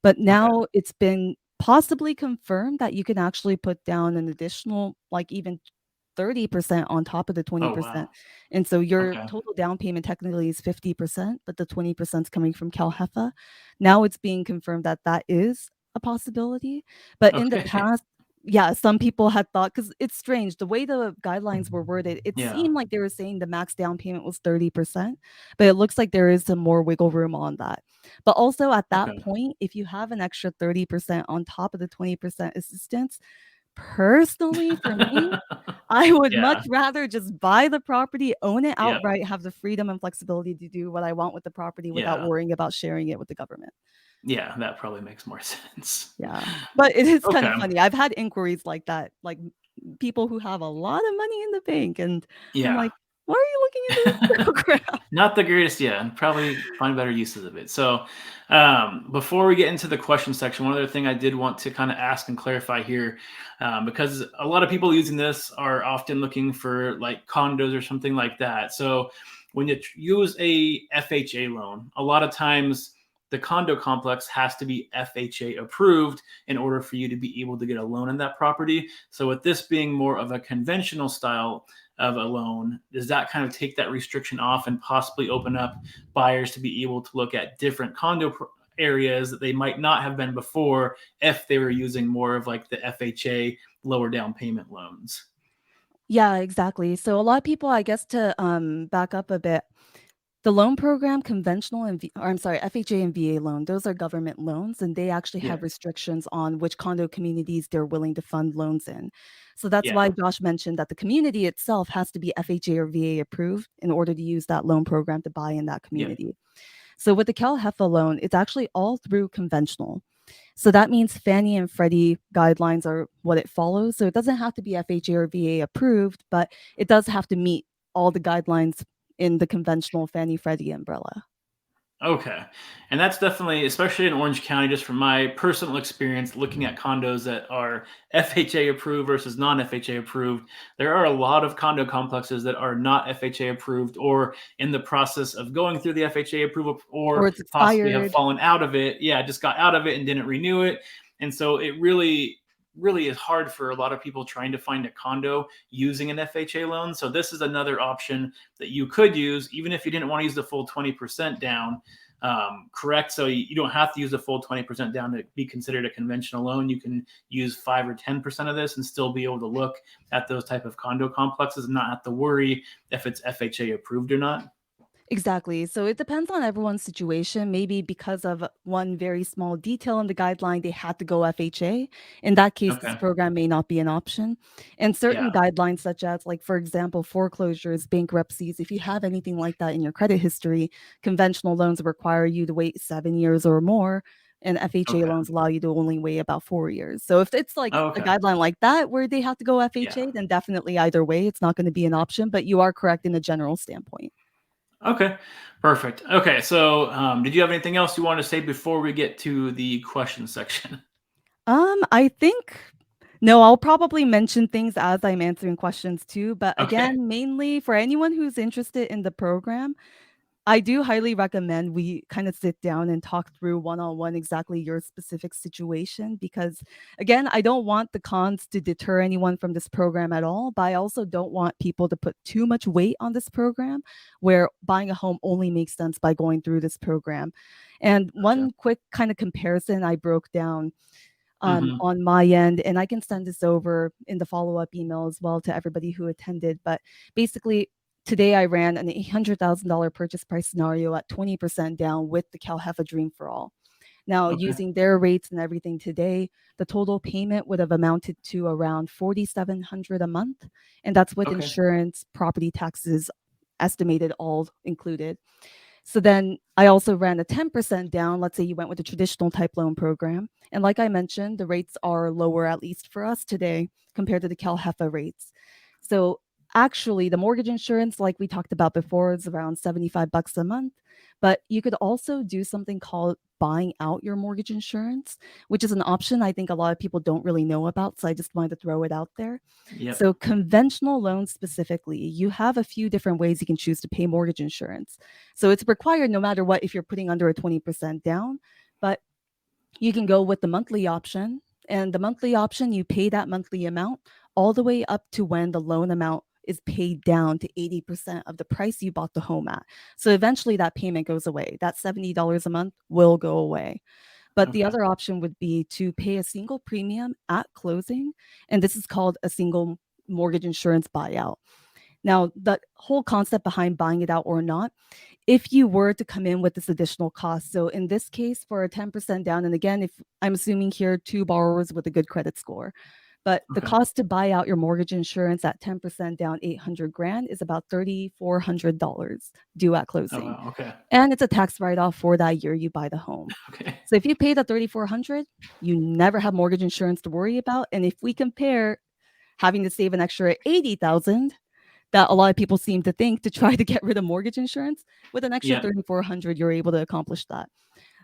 But Okay. now it's been possibly confirmed that you can actually put down an additional, like even 30% on top of the Oh, wow. 20%. And so your Okay. total down payment technically is 50%, but the 20% is coming from CalHFA. Now it's being confirmed that that is a possibility. But in the Okay. past, yeah, some people had thought, because it's strange, the way the guidelines were worded, it Yeah. seemed like they were saying the max down payment was 30%, but it looks like there is some more wiggle room on that. But also at that Okay. point, if you have an extra 30% on top of the 20% assistance, personally, for me, I would much Yeah. rather just buy the property, own it Yep. outright, have the freedom and flexibility to do what I want with the property without Yeah. worrying about sharing it with the government. Yeah, that probably makes more sense. Yeah, but it is kind Okay. of funny. I've had inquiries like that, like people who have a lot of money in the bank, and I'm Yeah. like, "Why are you looking into this program?" Not the greatest, yeah, and probably find better uses of it. So, before we get into the question section, one other thing I did want to kind of ask and clarify here, because a lot of people using this are often looking for like condos or something like that. So, when you use a FHA loan, a lot of times the condo complex has to be FHA approved in order for you to be able to get a loan in that property. So, with this being more of a conventional style of a loan, does that kind of take that restriction off and possibly open up buyers to be able to look at different areas that they might not have been before if they were using more of like the FHA lower down payment loans? Yeah, exactly. So a lot of people, I guess, to back up a bit, the loan program, conventional and or I'm sorry, FHA and VA loan, those are government loans, and they actually Yeah, have restrictions on which condo communities they're willing to fund loans in. So that's yeah, why Josh mentioned that the community itself has to be FHA or VA approved in order to use that loan program to buy in that yeah. community. So with the CalHFA loan, it's actually all through conventional. So that means Fannie and Freddie guidelines are what it follows. So it doesn't have to be FHA or VA approved, but it does have to meet all the guidelines in the conventional Fannie Freddie umbrella. Okay. And that's definitely, especially in Orange County, just from my personal experience looking at condos that are FHA approved versus non FHA approved, there are a lot of condo complexes that are not FHA approved or in the process of going through the FHA approval Or or it's possibly have expired. fallen out of it. Yeah, just got out of it and didn't renew it. And so it really is hard for a lot of people trying to find a condo using an FHA loan. So this is another option that you could use, even if you didn't want to use the full 20% down. Correct. So you don't have to use the full 20% down to be considered a conventional loan. You can use 5 or 10% of this and still be able to look at those type of condo complexes and not have to worry if it's FHA approved or not. Exactly. So it depends on everyone's situation. Maybe because of one very small detail in the guideline, they had to go FHA. In that case, this Okay. program may not be an option. And certain Yeah. guidelines, such as, like, for example, foreclosures, bankruptcies, if you have anything like that in your credit history, conventional loans require you to wait 7 years or more. And FHA Okay. loans allow you to only wait about 4 years. So if it's like a Okay. guideline like that where they have to go Yeah. FHA, then definitely either way, it's not going to be an option. But you are correct in a general standpoint. Okay. Perfect. Okay. So, did you have anything else you want to say before we get to the question section? I think no, I'll probably mention things as I'm answering questions too, but Okay. again, mainly for anyone who's interested in the program, I do highly recommend we kind of sit down and talk through one-on-one exactly your specific situation because again, I don't want the cons to deter anyone from this program at all, but I also don't want people to put too much weight on this program where buying a home only makes sense by going through this program. And Gotcha. one quick kind of comparison I broke down Hmm. on my end, and I can send this over in the follow-up email as well to everybody who attended. But basically, today I ran an $800,000 purchase price scenario at 20% down with the CalHFA Dream for All. Now, Okay. using their rates and everything today, the total payment would have amounted to around 4,700 a month, and that's with Okay. insurance, property taxes, estimated all included. So then I also ran a 10% down. Let's say you went with a traditional type loan program. And like I mentioned, the rates are lower, at least for us today, compared to the CalHFA rates. So actually, the mortgage insurance, like we talked about before, is around $75 a month. But you could also do something called buying out your mortgage insurance, which is an option I think a lot of people don't really know about. So I just wanted to throw it out there. Yep. So, conventional loans specifically, you have a few different ways you can choose to pay mortgage insurance. So, it's required no matter what if you're putting under a 20% down, but you can go with the monthly option. And the monthly option, you pay that monthly amount all the way up to when the loan amount is paid down to 80% of the price you bought the home at. So eventually that payment goes away. That $70 a month will go away. But the Okay. other option would be to pay a single premium at closing, and this is called a single mortgage insurance buyout. Now, the whole concept behind buying it out or not, if you were to come in with this additional cost, so in this case, for a 10% down, and again, if I'm assuming here 2 borrowers with a good credit score, but the Okay. cost to buy out your mortgage insurance at 10% down 800 grand is about $3,400 due at Oh, closing. wow. Okay. And it's a tax write-off for that year you buy the home. Okay. So if you pay the 3,400, you never have mortgage insurance to worry about. And if we compare having to save an extra 80,000 that a lot of people seem to think to try to get rid of mortgage insurance, with an extra Yeah. 3,400, you're able to accomplish that.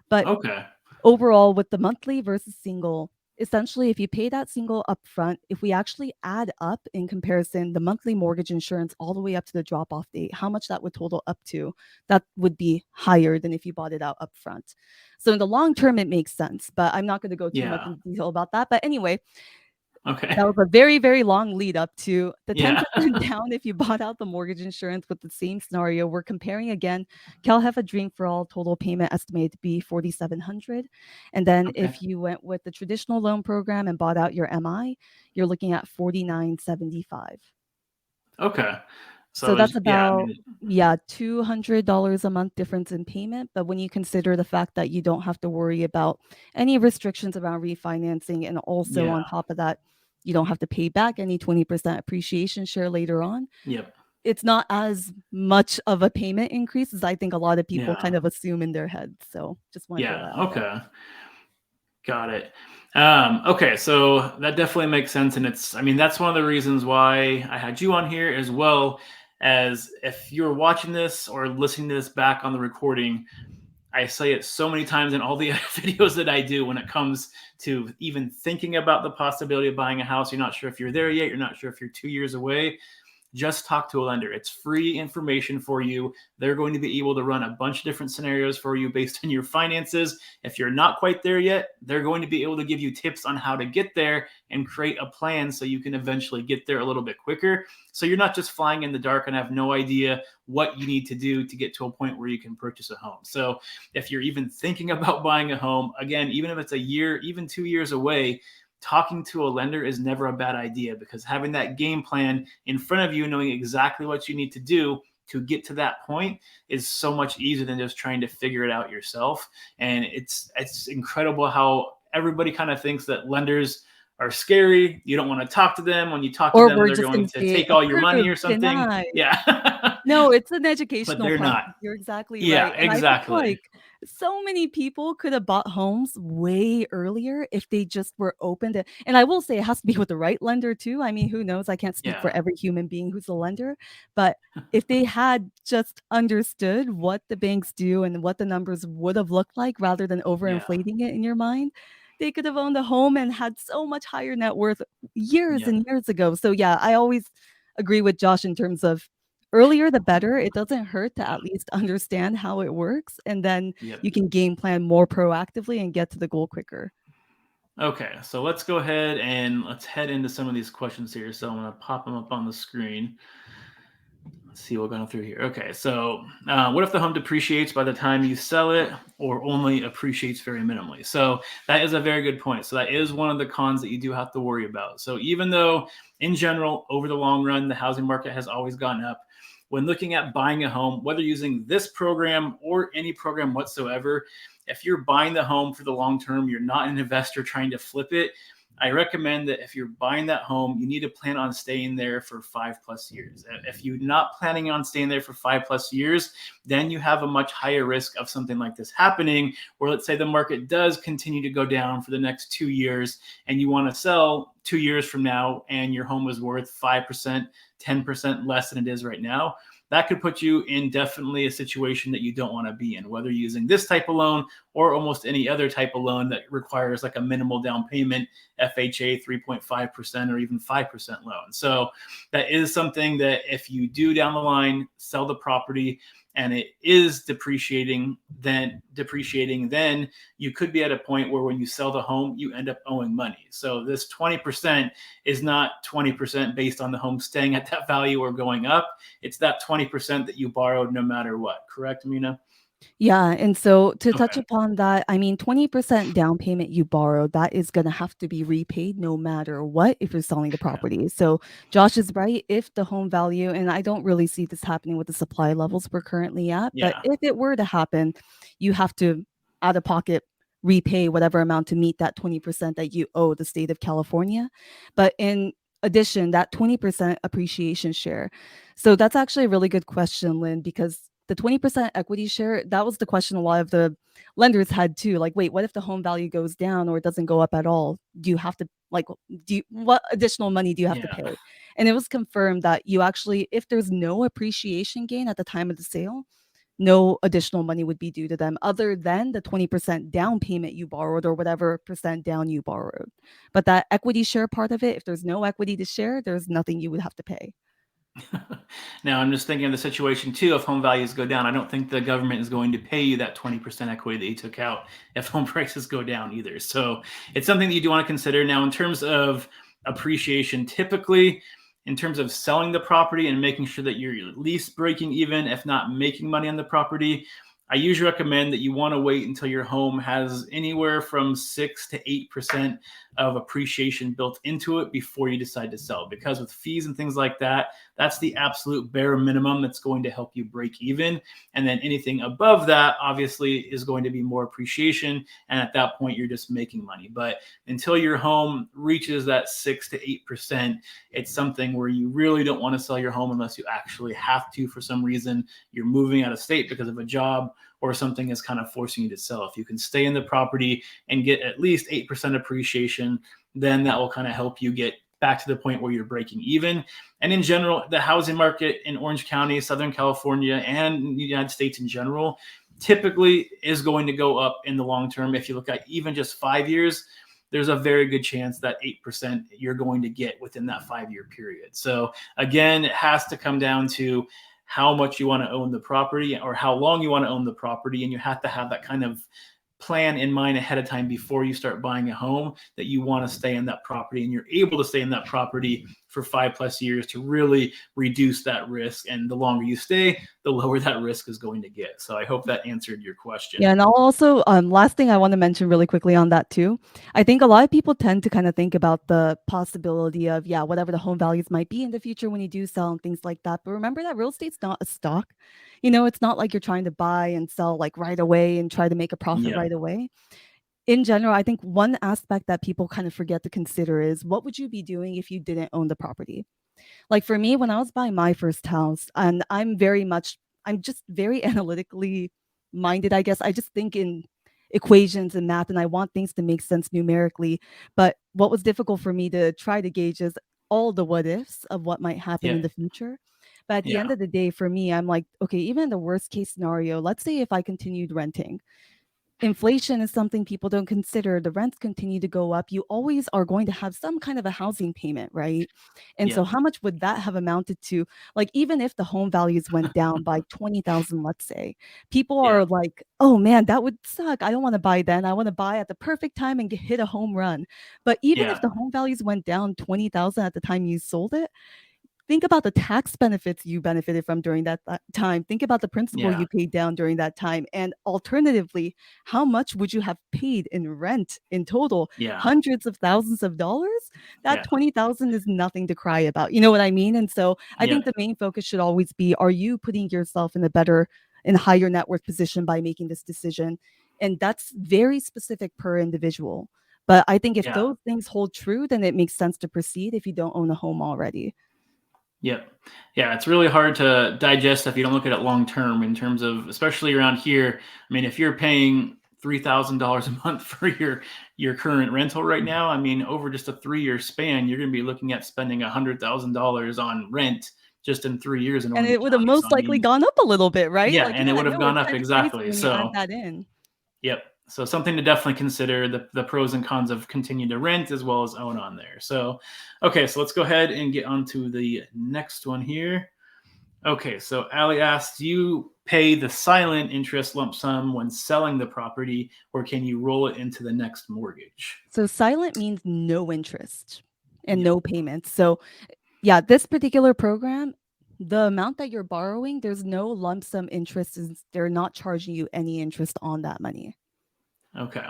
But Okay. overall, with the monthly versus single, essentially, if you pay that single upfront, if we actually add up in comparison the monthly mortgage insurance all the way up to the drop off date, how much that would total up to, that would be higher than if you bought it out upfront. So in the long term, it makes sense, but I'm not going to go too much Yeah. in detail about that. But anyway, Okay. that was a very, very long lead up to the Yeah. 10% down if you bought out the mortgage insurance with the same scenario. We're comparing again, CalHFA Dream for All total payment estimated to be $4,700. And then Okay. if you went with the traditional loan program and bought out your MI, you're looking at $4,975. Okay. So So that's yeah, I about, mean, yeah, $200 a month difference in payment. But when you consider the fact that you don't have to worry about any restrictions around refinancing, and also yeah. on top of that, you don't have to pay back any 20% appreciation share later on, Yep. it's not as much of a payment increase as I think a lot of people Yeah. kind of assume in their heads. So just want to throw Yeah. that out there. Okay. Got it. Okay, so that definitely makes sense, and I mean, that's one of the reasons why I had you on here, as well as if you're watching this or listening to this back on the recording. I say it so many times in all the videos that I do when it comes to even thinking about the possibility of buying a house. You're not sure if you're there yet. You're not sure if you're 2 years away. Just talk to a lender. It's free information for you. They're going to be able to run a bunch of different scenarios for you based on your finances. If you're not quite there yet, they're going to be able to give you tips on how to get there and create a plan so you can eventually get there a little bit quicker. So you're not just flying in the dark and have no idea what you need to do to get to a point where you can purchase a home. So if you're even thinking about buying a home, again, even if it's a year, even 2 years away, talking to a lender is never a bad idea, because having that game plan in front of you, knowing exactly what you need to do to get to that point, is so much easier than just trying to figure it out yourself. And it's incredible how everybody kind of thinks that lenders are scary. You don't want to talk to them. When you talk to Or them, we're they're just going going to to say take all your money approved, or something. denied. Yeah. No, it's an But educational they're not. process. You're exactly Yeah, right. And I feel exactly. like so many people could have bought homes way earlier if they just were open to, and I will say it has to be with the right lender too. I mean, who knows? I can't speak for Yeah. every human being who's a lender, but if they had just understood what the banks do and what the numbers would have looked like rather than Yeah. overinflating it in your mind, they could have owned a home and had so much higher net worth years Yeah. and years ago. So yeah, I always agree with Josh in terms of earlier the better. It doesn't hurt to Yeah. at least understand how it works, and then Yep. you can game plan more proactively and get to the goal quicker. Okay, so let's go ahead and let's head into some of these questions here. So I'm going to pop them up on the screen. Let's see what we're going through here. Okay, so what if the home depreciates by the time you sell it, or only appreciates very minimally? So that is a very good point. So that is one of the cons that you do have to worry about. So even though in general, over the long run, the housing market has always gone up, when looking at buying a home, whether using this program or any program whatsoever, if you're buying the home for the long term, you're not an investor trying to flip it, I recommend that if you're buying that home, you need to plan on staying there for 5+ years. If you're not planning on staying there for 5+ years, then you have a much higher risk of something like this happening, where let's say the market does continue to go down for the next 2 years, and you want to sell 2 years from now, and your home is worth 5%, 10% less than it is right now. That could put you in definitely a situation that you don't want to be in, whether using this type of loan or almost any other type of loan that requires like a minimal down payment, FHA 3.5% or even 5% loan. So that is something that if you do down the line sell the property and it is depreciating, then you could be at a point where when you sell the home, you end up owing money. So this 20% is not 20% based on the home staying at that value or going up. It's that 20% that you borrowed no matter what. Correct, Mina? Yeah, and so to touch Okay. upon that, I mean, 20% down payment you borrowed, that is gonna have to be repaid no matter what if you're selling the Yeah. property. So Josh is right, if the home value, and I don't really see this happening with the supply levels we're currently at, but Yeah. if it were to happen, you have to out of pocket repay whatever amount to meet that 20% that you owe the state of California. But in addition, that 20% appreciation share. So that's actually a really good question, Lynn, because the 20% equity share, that was the question a lot of the lenders had too. Like, wait, what if the home value goes down or it doesn't go up at all? Do you have to what additional money do you have to Yeah. pay? And it was confirmed that you actually, if there's no appreciation gain at the time of the sale, no additional money would be due to them other than the 20% down payment you borrowed or whatever percent down you borrowed. But that equity share part of it, if there's no equity to share, there's nothing you would have to pay. Now, I'm just thinking of the situation too. If home values go down, I don't think the government is going to pay you that 20% equity that you took out if home prices go down either. So it's something that you do want to consider. Now, in terms of appreciation, typically, in terms of selling the property and making sure that you're at least breaking even, if not making money on the property, I usually recommend that you want to wait until your home has anywhere from 6 to 8% of appreciation built into it before you decide to sell. Because with fees and things like that, that's the absolute bare minimum that's going to help you break even. And then anything above that, obviously, is going to be more appreciation. And at that point, you're just making money. But until your home reaches that 6 to 8%, it's something where you really don't want to sell your home unless you actually have to for some reason. You're moving out of state because of a job or something is kind of forcing you to sell. If you can stay in the property and get at least 8% appreciation, then that will kind of help you get back to the point where you're breaking even. And in general, the housing market in Orange County, Southern California, and the United States in general typically is going to go up in the long term. If you look at even just 5 years, there's a very good chance that 8% you're going to get within that 5-year period. So again, it has to come down to how much you want to own the property or how long you want to own the property. And you have to have that kind of plan in mind ahead of time before you start buying a home that you want to stay in that property and you're able to stay in that property for 5+ years to really reduce that risk. And the longer you stay, the lower that risk is going to get. So I hope that answered your question. Yeah, and I'll also last thing I want to mention really quickly on that too. I think a lot of people tend to kind of think about the possibility of, yeah, whatever the home values might be in the future when you do sell and things like that. But remember that real estate's not a stock. You know, it's not like you're trying to buy and sell like right away and try to make a profit Yeah. right away. In general, I think one aspect that people kind of forget to consider is what would you be doing if you didn't own the property? Like for me, when I was buying my first house, and I'm just very analytically minded, I guess. I just think in equations and math, and I want things to make sense numerically. But what was difficult for me to try to gauge is all the what ifs of what might happen Yeah. in the future. But at the end Yeah. of the day, for me, I'm like, okay, even in the worst case scenario, let's say if I continued renting, inflation is something people don't consider. The rents continue to go up. You always are going to have some kind of a housing payment, right? And so Yeah. how much would that have amounted to? Like even if the home values went down by 20,000, let's say, people Yeah. are like, "Oh man, that would suck. I don't want to buy then. I want to buy at the perfect time and hit a home run." But even if Yeah. the home values went down 20,000 at the time you sold it, think about the tax benefits you benefited from during that time. Think about the principal Yeah. you paid down during that time. And alternatively, how much would you have paid in rent in total? Yeah. Hundreds of thousands of dollars? That Yeah. 20,000 is nothing to cry about. You know what I mean? And so I Yeah. think the main focus should always be, are you putting yourself in a better and higher net worth position by making this decision? And that's very specific per individual. But I think if Yeah. those things hold true, then it makes sense to proceed if you don't own a home already. Yep. Yeah, it's really hard to digest if you don't look at it long term in terms of, especially around here. I mean, if you're paying $3,000 a month for your current rental right now, I mean, over just a 3-year span, you're going to be looking at spending $100,000 on rent just in 3 years in And Orange it would have County. So most I likely mean, gone up a little bit, right? yeah, Like, and yeah, it would have no, gone it's up kind of crazy exactly. when you add So, that in. yep. So something to definitely consider, the pros and cons of continue to rent as well as own on there. So, okay, so let's go ahead and get on to the next one here. Okay, so Ali asks, do you pay the silent interest lump sum when selling the property, or can you roll it into the next mortgage? So silent means no interest and Yep. no payments. So yeah, this particular program, the amount that you're borrowing, there's no lump sum interest. They're not charging you any interest on that money. Okay.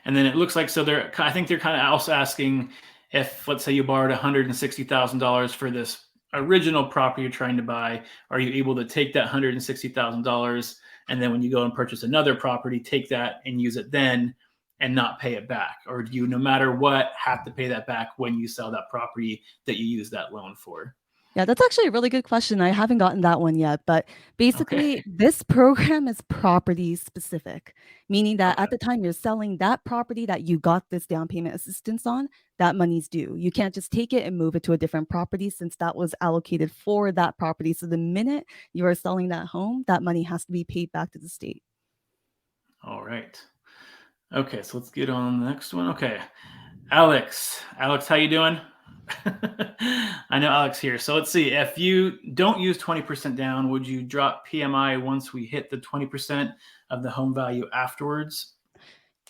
And then it looks like, so I think they're kind of also asking if, let's say you borrowed $160,000 for this original property you're trying to buy, are you able to take that $160,000 and then when you go and purchase another property, take that and use it then and not pay it back? Or do you, no matter what, have to pay that back when you sell that property that you use that loan for? Yeah, that's actually a really good question. I haven't gotten that one yet, but Okay. basically, this program is property specific, meaning that Okay. at the time you're selling that property that you got this down payment assistance on, that money's due. You can't just take it and move it to a different property since that was allocated for that property. So the minute you are selling that home, that money has to be paid back to the state. All right. Okay, so let's get on the next one. Okay. Alex, how you doing? I know Alex here. So let's see. If you don't use 20% down, would you drop PMI once we hit the 20% of the home value afterwards?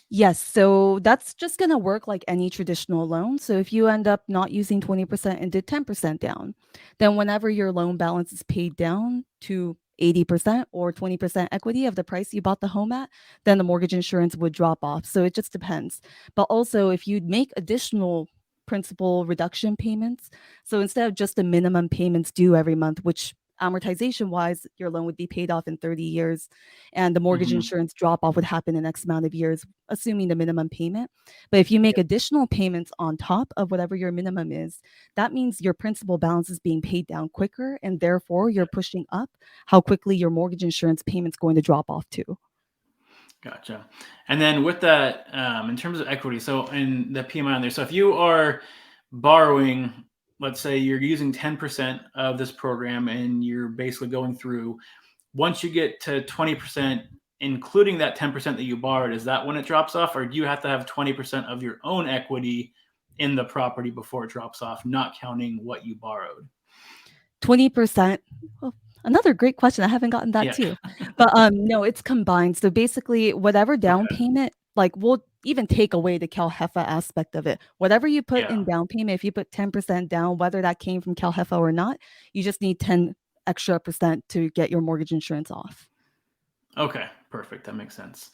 Yes, so that's just going to work like any traditional loan. So if you end up not using 20% and did 10% down, then whenever your loan balance is paid down to 80% or 20% equity of the price you bought the home at, then the mortgage insurance would drop off. So it just depends. But also, if you make additional principal reduction payments, so instead of just the minimum payments due every month, which amortization wise, your loan would be paid off in 30 years, and the mortgage Mm-hmm. insurance drop off would happen in X amount of years, assuming the minimum payment. But if you make Yep. additional payments on top of whatever your minimum is, that means your principal balance is being paid down quicker, and therefore you're pushing up how quickly your mortgage insurance payment's going to drop off too. Gotcha. And then with that, in terms of equity, so in the PMI on there, so if you are borrowing, let's say you're using 10% of this program and you're basically going through, once you get to 20%, including that 10% that you borrowed, is that when it drops off, or do you have to have 20% of your own equity in the property before it drops off, not counting what you borrowed? 20%. Well, another great question. I haven't gotten that Yeah. too. But no, it's combined. So basically, whatever down Okay. payment, like we'll even take away the CalHFA aspect of it. Whatever you put Yeah. in down payment, if you put 10% down, whether that came from CalHFA or not, you just need 10 extra percent to get your mortgage insurance off. Okay. Perfect. That makes sense.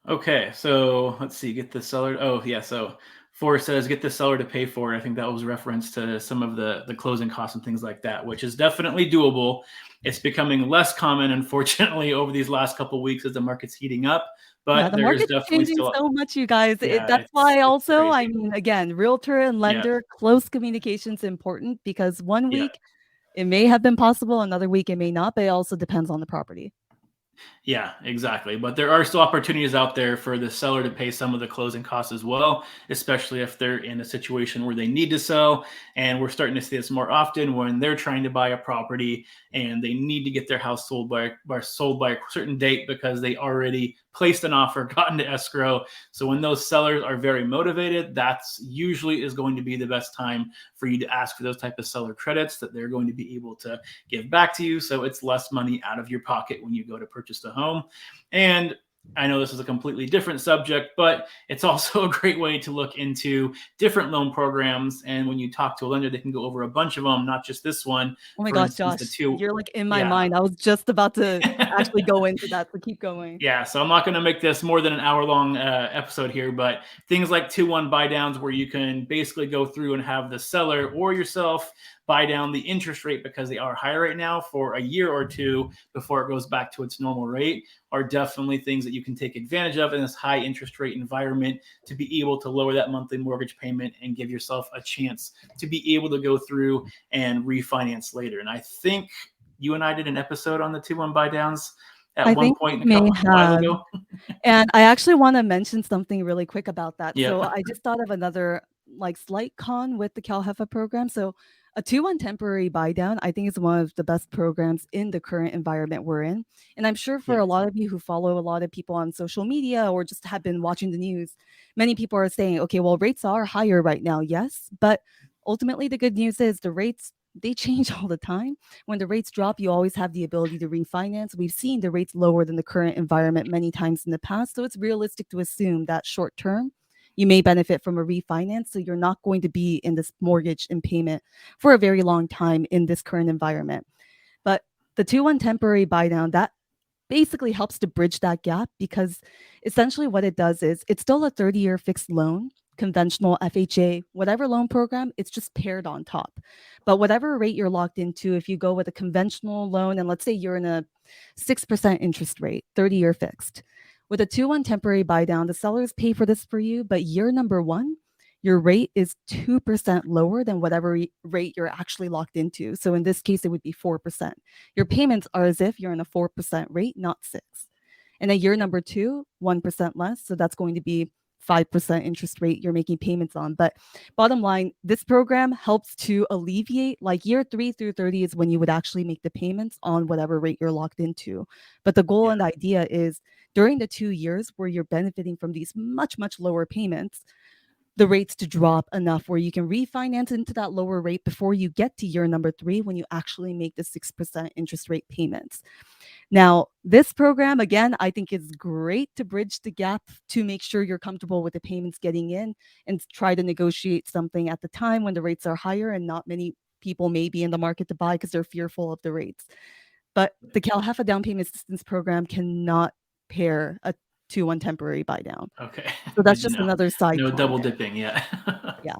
Okay, so let's see. Get the seller. Oh, yeah. So Forrest says get the seller to pay for it. I think that was reference to some of the closing costs and things like that, which is definitely doable. It's becoming less common, unfortunately, over these last couple of weeks as the market's heating up. Yeah, But the there's market's definitely changing still, so much, you guys. yeah, That's why it's also, I crazy. mean, again, realtor and Yeah, lender, close communication is important because one yeah. week it may have been possible, another week it may not, but it also depends on the property. Yeah, exactly. But there are still opportunities out there for the seller to pay some of the closing costs as well, especially if they're in a situation where they need to sell. And we're starting to see this more often when they're trying to buy a property and they need to get their house sold by a certain date because they already placed an offer, gotten to escrow. So when those sellers are very motivated, that's usually is going to be the best time for you to ask for those type of seller credits that they're going to be able to give back to you. So it's less money out of your pocket when you go to purchase the home. And I know this is a completely different subject, but it's also a great way to look into different loan programs. And when you talk to a lender, they can go over a bunch of them, not just this one. Oh my For gosh, instance, the Josh, two, you're like in my yeah. mind. I was just about to actually go into that, so keep going. Yeah, so I'm not going to make this more than an hour-long episode here, but things like 2-1 buy downs where you can basically go through and have the seller or yourself buy down the interest rate because they are higher right now for a year or two before it goes back to its normal rate are definitely things that you can take advantage of in this high interest rate environment to be able to lower that monthly mortgage payment and give yourself a chance to be able to go through and refinance later. And I think you and I did an episode on the 2-1 buy downs at I one think point we may a while have. ago. And I actually want to mention something really quick about that. Yeah. So I just thought of another like slight con with the CalHFA program. So A 2-1 temporary buy down, I think, is one of the best programs in the current environment we're in. And I'm sure for Yes. a lot of you who follow a lot of people on social media or just have been watching the news, many people are saying, okay, well, rates are higher right now, yes. But ultimately, the good news is the rates, they change all the time. When the rates drop, you always have the ability to refinance. We've seen the rates lower than the current environment many times in the past. So it's realistic to assume that short term, you may benefit from a refinance. So you're not going to be in this mortgage and payment for a very long time in this current environment. But the 2-1 temporary buy down, that basically helps to bridge that gap, because essentially what it does is it's still a 30-year fixed loan, conventional FHA, whatever loan program, it's just paired on top. But whatever rate you're locked into, if you go with a conventional loan, and let's say you're in a 6% interest rate, 30-year fixed, with a 2-1 temporary buy down, the sellers pay for this for you, but year number one, your rate is 2% lower than whatever rate you're actually locked into. So in this case, it would be 4%. Your payments are as if you're in a 4% rate, not 6. And then year number two, 1% less. So that's going to be 5% interest rate you're making payments on. But bottom line, this program helps to alleviate, like, year 3 through 30 is when you would actually make the payments on whatever rate you're locked into. But the goal and the idea is during the 2 years where you're benefiting from these much, much lower payments, the rates to drop enough where you can refinance into that lower rate before you get to year number 3, when you actually make the 6% interest rate payments. Now, this program, again, I think is great to bridge the gap to make sure you're comfortable with the payments getting in, and try to negotiate something at the time when the rates are higher and not many people may be in the market to buy because they're fearful of the rates. But the CALHFA down payment assistance program cannot pair a 2-1 temporary buy down. Okay. So that's just another side No con double there. dipping. Yeah. Yeah.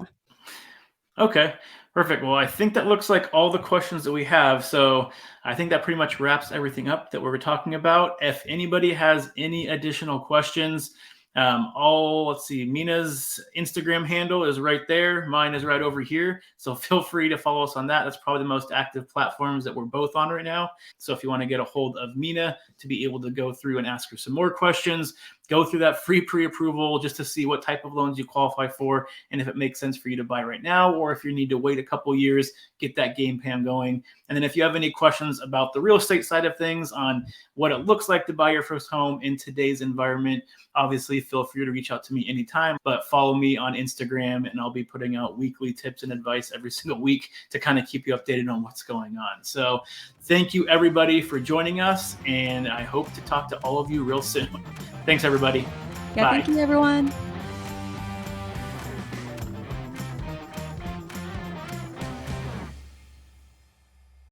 Okay, perfect. Well, I think that looks like all the questions that we have. So I think that pretty much wraps everything up that we were talking about. If anybody has any additional questions, let's see, Mina's Instagram handle is right there. Mine is right over here. So feel free to follow us on that. That's probably the most active platforms that we're both on right now. So if you want to get a hold of Mina to be able to go through and ask her some more questions, go through that free pre-approval just to see what type of loans you qualify for and if it makes sense for you to buy right now, or if you need to wait a couple years, get that game plan going. And then if you have any questions about the real estate side of things, on what it looks like to buy your first home in today's environment, obviously feel free to reach out to me anytime, but follow me on Instagram and I'll be putting out weekly tips and advice every single week to kind of keep you updated on what's going on. So thank you everybody for joining us, and I hope to talk to all of you real soon. Thanks everybody. Yeah, Bye. thank you everyone.